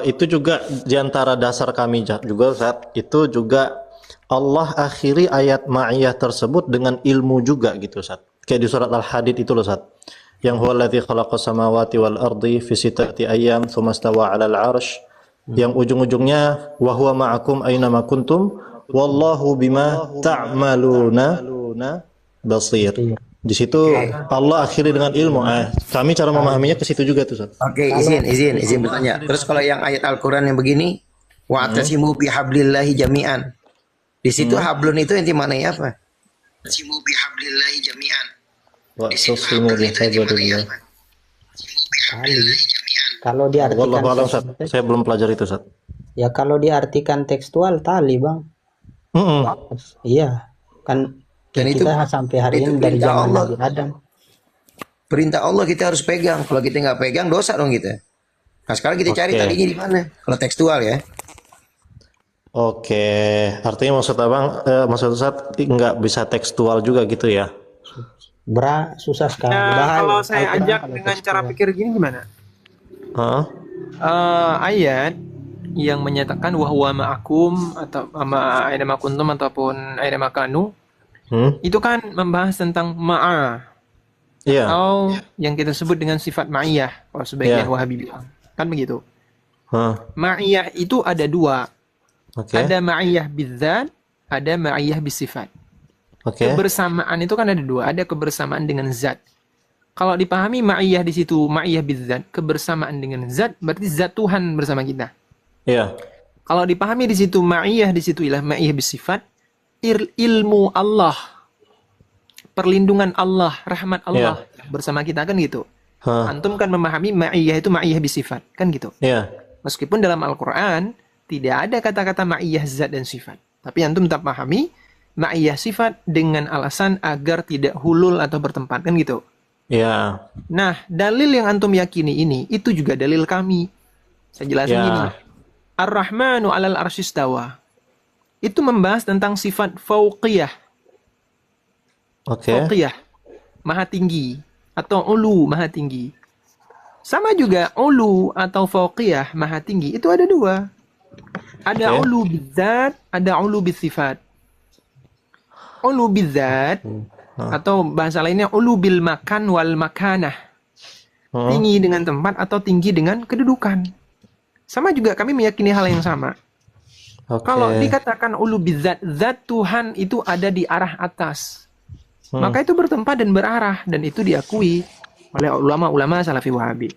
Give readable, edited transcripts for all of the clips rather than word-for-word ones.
Itu juga diantara dasar kami juga Ustaz, itu juga Allah akhiri ayat ma'iyah tersebut dengan ilmu juga gitu Ustaz. Kayak di surat Al-Hadid itu loh Ustaz. Yang huwallazi khalaqas samawati wal ardi fi sittati ayyam tsumma stawa 'alal 'arsy. Yang ujung-ujungnya wa huwa ma'akum aina ma kuntum wallahu bima ta'maluna basir. Di situ Allah akhiri dengan ilmu. Kami cara memahaminya ke situ juga tuh Ustaz. Oke, izin bertanya. Terus kalau yang ayat Al-Qur'an yang begini, wa'tasimu bihablillahi jami'an. Di situ hablun itu inti maknanya apa? Wa'tasimu bihablillahi jami'an. Wa'tasimu bihablillahi. Kalau diartikan Wallahu a'lam Ustaz. Saya belum pelajari itu Ustaz. ya kalau diartikan tekstual tali Bang. Iya, kan Dan kita sampai hari ini dari zaman Nabi Adam. Perintah Allah kita harus pegang. Kalau kita nggak pegang dosa dong kita. Nah sekarang kita cari tadinya di mana? Kalau tekstual ya. Oke, artinya maksud Abang, maksud Ustaz nggak bisa tekstual juga gitu ya? Susah sekali. Nah, kalau saya ajak dengan cara pikir gini gimana? Ayat yang menyatakan wahwa ma'akum atau aina ma kuntum ataupun aina ma kanu itu kan membahas tentang ma'a atau yang kita sebut dengan sifat ma'iyah kalau sebagian Wahabi bilang kan begitu. Ma'iyah itu ada dua. Ada ma'iyah bidzat, ada ma'iyah bisifat. Kebersamaan itu kan ada dua, ada kebersamaan dengan zat. Kalau dipahami ma'iyah di situ, ma'iyah bidzat, kebersamaan dengan zat, berarti zat Tuhan bersama kita. Kalau dipahami di situ ma'iyah di situ ialah ma'iyah bisifat, ilmu Allah, perlindungan Allah, rahmat Allah bersama kita kan gitu. Antum kan memahami ma'iyah itu ma'iyah bisifat kan gitu. Meskipun dalam Al-Qur'an tidak ada kata-kata ma'iyah zat dan sifat, tapi antum tetap pahami ma'iyah sifat dengan alasan agar tidak hulul atau bertempat kan gitu. Nah, dalil yang antum yakini ini itu juga dalil kami. Saya jelasin gini. Ar-Rahmanu 'alal arsy istawa. Itu membahas tentang sifat fauqiyah. Fauqiyah, maha tinggi atau ulu, maha tinggi. Sama juga ulu atau fauqiyah, maha tinggi. Itu ada dua. Ada ulu bidzat, ada ulu bisifat. Ulu bidzat atau bahasa lainnya ulu bil makan wal makanah. Tinggi dengan tempat atau tinggi dengan kedudukan. Sama juga kami meyakini hal yang sama. Kalau dikatakan ulu bidzat, zat Tuhan itu ada di arah atas. Maka itu bertempat dan berarah dan itu diakui oleh ulama-ulama Salafi Wahabi.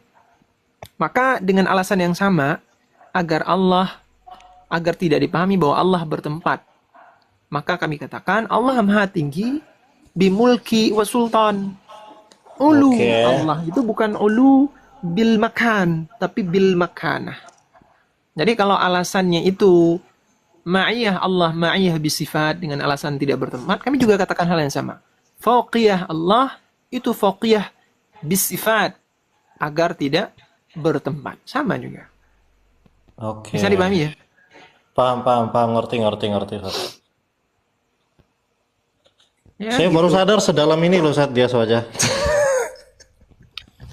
Maka dengan alasan yang sama agar tidak dipahami bahwa Allah bertempat, maka kami katakan Allah maha tinggi bimulki wa sultan. Ulu Allah itu bukan ulu bil makan, tapi bil makanah. Jadi kalau alasannya itu ma'iyah Allah, ma'iyah bisifat dengan alasan tidak bertempat, kami juga katakan hal yang sama. Fauqiyah Allah itu fauqiyah bisifat agar tidak bertempat. Sama juga. Bisa dipahami ya? Paham, ngerti. Saya baru sadar sedalam ini loh Ustaz dia saja.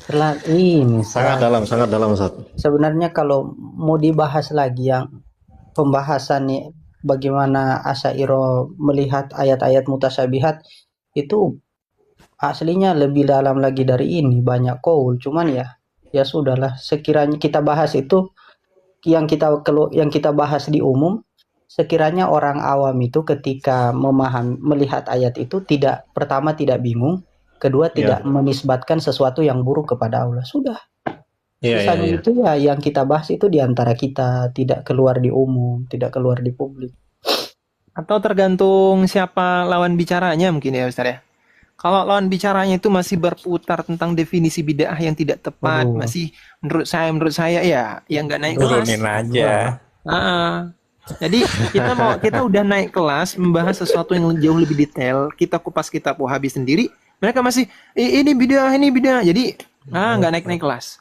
Setelah ini sangat dalam Ustaz. Sebenarnya kalau mau dibahas lagi yang pembahasan nih bagaimana Asy'ariyah melihat ayat-ayat mutasyabihat itu aslinya lebih dalam lagi dari ini, banyak qaul, cuman ya sudahlah, sekiranya kita bahas itu yang kita bahas di umum, sekiranya orang awam itu ketika melihat ayat itu pertama tidak bingung, kedua tidak menisbatkan sesuatu yang buruk kepada Allah. Sudah. Sisanya itu yang kita bahas itu diantara kita, tidak keluar di umum, tidak keluar di publik. Atau tergantung siapa lawan bicaranya mungkin ya Ustaz ya. Kalau lawan bicaranya itu masih berputar tentang definisi bid'ah yang tidak tepat, masih menurut saya ya yang nggak naik kelas. Turunin aja. Jadi kita udah naik kelas membahas sesuatu yang jauh lebih detail, kita kupas kitab Wahabi sendiri, mereka masih ini bid'ah. Jadi nggak naik kelas.